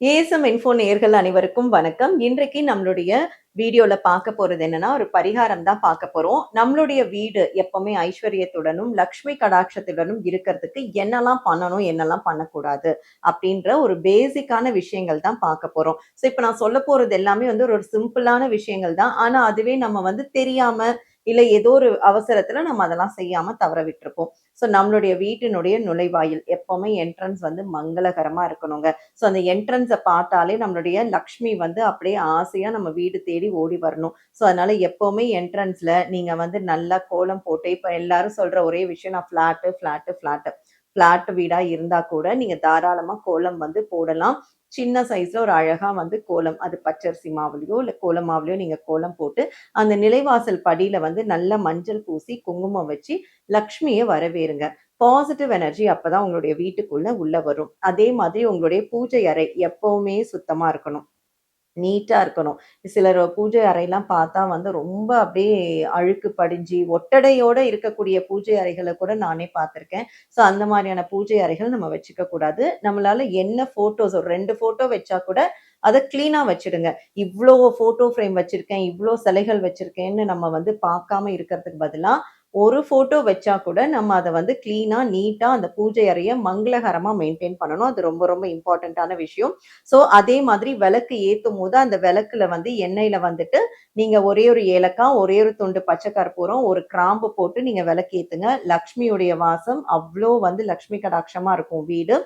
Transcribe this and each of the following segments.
ASM info நேயர்கள் அனைவருக்கும் வணக்கம். இன்றைக்கு நம்மளுடைய வீடியோல பார்க்க போறது என்னன்னா, ஒரு பரிகாரம் தான் பார்க்க போறோம். நம்மளுடைய வீடு எப்பவுமே ஐஸ்வர்யத்துடனும், லக்ஷ்மி கடாட்சத்துடனும் இருக்கிறதுக்கு என்னலாம் பண்ணணும், என்னலாம் பண்ணக்கூடாது அப்படின்ற ஒரு பேசிக்கான விஷயங்கள் தான் பார்க்க போறோம். ஸோ இப்ப நான் சொல்லப் போறது எல்லாமே வந்து ஒரு சிம்பிளான விஷயங்கள் தான். ஆனா அதுவே நம்ம வந்து தெரியாம, இல்ல ஏதோ ஒரு அவசரத்துல நம்ம அதெல்லாம் செய்யாம தவற விட்டுருப்போம். ஸோ நம்மளுடைய வீட்டினுடைய நுழைவாயில் எப்பவுமே என்ட்ரன்ஸ் வந்து மங்களகரமா இருக்கணுங்க. ஸோ அந்த என்ட்ரன்ஸ பார்த்தாலே நம்மளுடைய லக்ஷ்மி வந்து அப்படியே ஆசையா நம்ம வீடு தேடி ஓடி வரணும். ஸோ அதனால எப்பவுமே என்ட்ரன்ஸ்ல நீங்க வந்து நல்லா கோலம் போட்டு இப்ப எல்லாரும் சொல்ற ஒரே விஷயம் நான் ஃப்ளாட்டு, ஃப்ளாட்டு, ஃப்ளாட்டு. ஃப்ளாட் வீடா இருந்தா கூட நீங்க தாராளமா கோலம் வந்து போடலாம். சின்ன சைஸ்ல ஒரு அழகா வந்து கோலம். அது பச்சரிசி மாவுலயோ, இல்ல கோல மாவுலயோ நீங்க கோலம் போட்டு, அந்த நிலைவாசல் படியில வந்து நல்லா மஞ்சள் பூசி, குங்குமம் வச்சு லக்ஷ்மிய வரவேறுங்க. பாசிட்டிவ் எனர்ஜி அப்பதான் உங்களுடைய வீட்டுக்குள்ள உள்ள வரும். அதே மாதிரி உங்களுடைய பூஜை அறை எப்பவுமே சுத்தமா இருக்கணும். நீட்டா இருக்கணும். சிலர் பூஜை அறைலாம் பார்த்தா வந்து ரொம்ப அப்படியே அழுக்கு படிஞ்சு, ஒட்டடையோட இருக்கக்கூடிய பூஜை அறைகள கூட நானே பார்த்துருக்கேன். ஸோ அந்த மாரியான பூஜை அறைகள் நம்ம வச்சுக்க கூடாது. நம்மளால என்ன ஃபோட்டோஸ் ஒரு 2 ஃபோட்டோ வச்சா கூட அத கிளீனா வச்சுடுங்க. இவ்ளோ ஃபோட்டோ ஃப்ரேம் வச்சிருக்கேன், இவ்ளோ சிலைகள் வச்சிருக்கேன்னு நம்ம வந்து பார்க்காம இருக்கிறதுக்கு பதிலா, ஒரு ஃபோட்டோ வச்சா கூட நம்ம அத வந்து கிளீனா, நீட்டா அந்த பூஜை அறைய மங்களகரமா மெயின்டெயின் பண்ணணும். அது ரொம்ப ரொம்ப இம்பார்ட்டன்ட்டான விஷயம். ஸோ அதே மாதிரி விளக்கு ஏத்தும்போது, அந்த விளக்குல வந்து எண்ணெயில வந்துட்டு, நீங்க ஒரே ஒரு ஏலக்காய், ஒரே ஒரு துண்டு பச்சை கற்பூரம், ஒரு கிராம்பு போட்டு நீங்க விளக்கேத்துங்க. லக்ஷ்மியுடைய வாசம் அவ்ளோ வந்து லக்ஷ்மி கடாட்சமா இருக்கும் வீடு.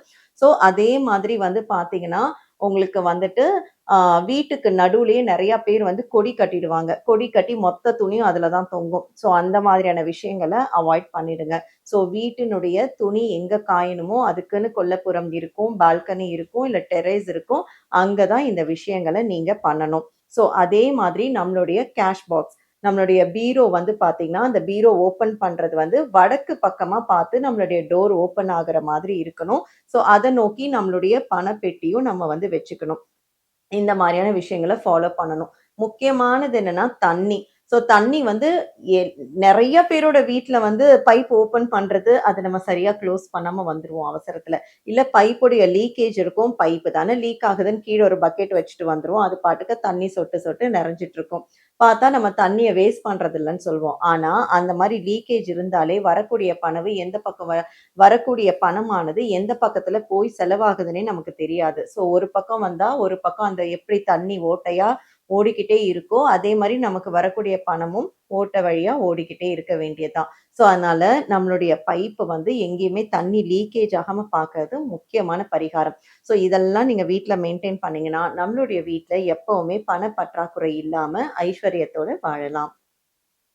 ஸோ அதே மாதிரி வந்து பார்த்தீங்கன்னா, உங்களுக்கு வந்துட்டு ஆ வீட்டுக்கு நடுவுலயே நெறைய பேர் வந்து கொடி கட்டிடுவாங்க. கொடி கட்டி மொத்த துணியும் அதுல தான் தொங்கும். ஸோ அந்த மாதிரியான விஷயங்கள அவாய்ட் பண்ணிடுங்க. ஸோ வீட்டினுடைய துணி எங்க காயணுமோ, அதுக்குன்னு கொல்லைப்புறம் இருக்கும், பால்கனி இருக்கும், இல்ல டெர்ரேஸ் இருக்கும். அங்க தான் இந்த விஷயங்கள நீங்க பண்ணணும். ஸோ அதே மாதிரி நம்மளுடைய கேஷ் பாக்ஸ். நம்மளுடைய பீரோ வந்து பார்த்தீங்கன்னா, அந்த பீரோ ஓப்பன் பண்றது வந்து வடக்கு பக்கமா பார்த்து நம்மளுடைய டோர் ஓப்பன் ஆகுற மாதிரி இருக்கணும். ஸோ அத நோக்கி நம்மளுடைய பணப்பெட்டியும் நம்ம வந்து வச்சுக்கணும். இந்த மாரியான விஷயங்கள ஃபாலோ பண்ணணும். முக்கியமானது என்னன்னா தண்ணி. ஸோ தண்ணி வந்து எ நெறைய பேரோட வீட்ல வந்து பைப் ஓப்பன் பண்றது, அத நம்ம சரியா க்ளோஸ் பண்ணாம வந்துருவோம் அவசரத்துல. இல்ல பைப்புடைய லீக்கேஜ் இருக்கும். பைப்பு தானே லீக் ஆகுதுன்னு கீழ ஒரு பக்கெட் வச்சுட்டு வந்துருவோம். அது பாட்டுக்கு தண்ணி சொட்டு சொட்டு நெறஞ்சிட்டு இருக்கும். பார்த்தா நம்ம தண்ணிய வேஸ்ட் பண்றது இல்லன்னு சொல்வோம். ஆனா, அந்த மாரி லீக்கேஜ் இருந்தாலே வரக்கூடிய பணவு எந்த பக்கம் வரக்கூடிய பணமானது எந்த பக்கத்துல போய் செலவாகுதுன்னே நமக்கு தெரியாது. ஸோ ஒரு பக்கம் வந்தா, ஒரு பக்கம் அந்த எப்படி தண்ணி ஓட்டையா ஓடிக்கிட்டே இருக்கோ, அதே மாரி நமக்கு வரக்கூடிய பணமும் ஓட்ட வழியா ஓடிக்கிட்டே இருக்க வேண்டியது தான். ஸோ அதனால நம்மளுடைய பைப்பு வந்து எங்கேயுமே தண்ணி லீக்கேஜ் ஆகாம பார்க்கறது முக்கியமான பரிகாரம். ஸோ இதெல்லாம் நீங்க வீட்ல மெயின்டெயின் பண்ணீங்கன்னா, நம்மளுடைய வீட்ல எப்பவுமே பண பற்றாக்குறை இல்லாம ஐஸ்வர்யத்தோட வாழலாம்.